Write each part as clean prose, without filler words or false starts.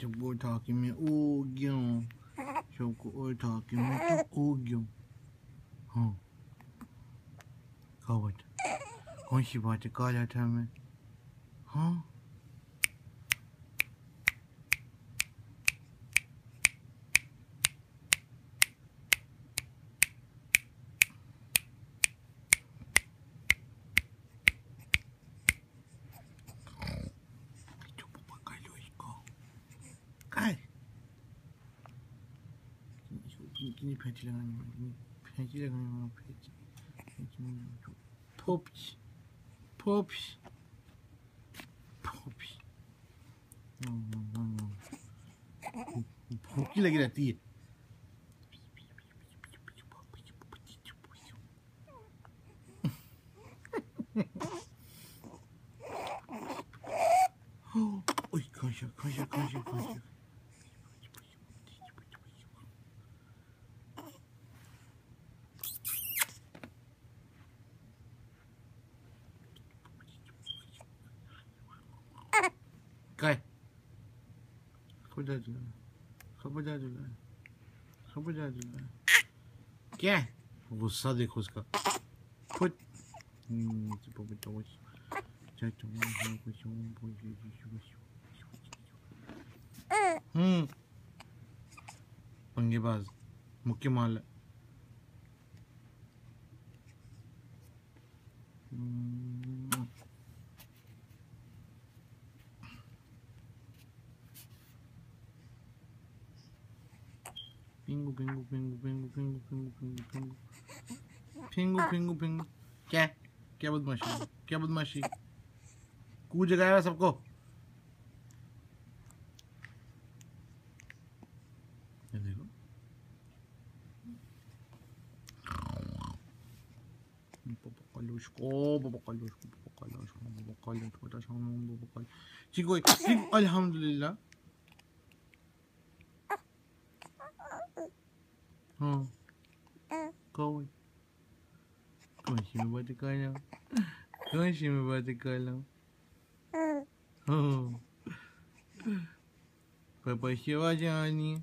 सबको उठा के मैं ओ गया, सबको उठा के मैं तो ओ गया। हाँ क्या बात, कौन सी बात है, काला था मैं। हाँ कितनी फैंसी लगानी, फैंसी लगानी, फैंसी पोपी पोपी भूखी लगी रहती है। ओए खाशा खाशा खाशा खाशा काय खबर क्या है, गुस्सा देखो उसका। फुट पंगेबाज मुक्के माल। पिंगू पिंगू पिंगू पिंगू पिंगू पिंगू पिंगू पिंगू पिंगू पिंगू पिंगू क्या क्या बदमाशी, क्या बदमाशी, कूद जगाया सबको। देखो चिको अल्हम्दुलिल्लाह। हाँ कौन कौन सी में बात कर रहा हूँ, कौन सी में बात कर रहा हूँ। हाँ पापा की आवाज आनी है,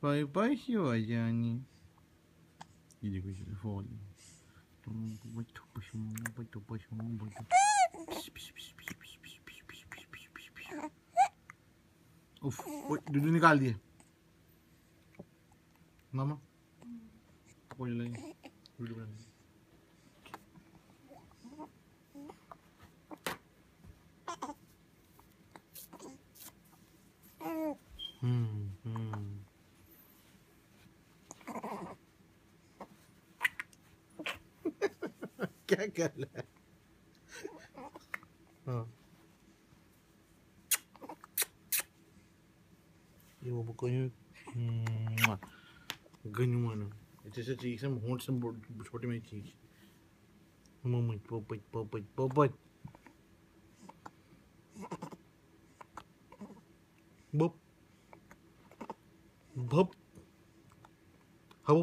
पापा की आवाज आनी है। ये देखो ये फॉल उफ दूध निकाल दिए मामा। कोई नहीं वीडियो बना। क्या कर रहा है। हाँ ये वो कोई गन्नू मानो जैसे चीज है, होंठ से छोटी में चीज मोमोज पोपट पोपट पोपट बप बप हब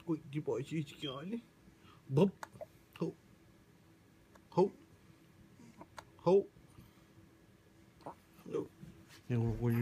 कोई की पाई चीज क्या है बप हो हो हो ये वो कोई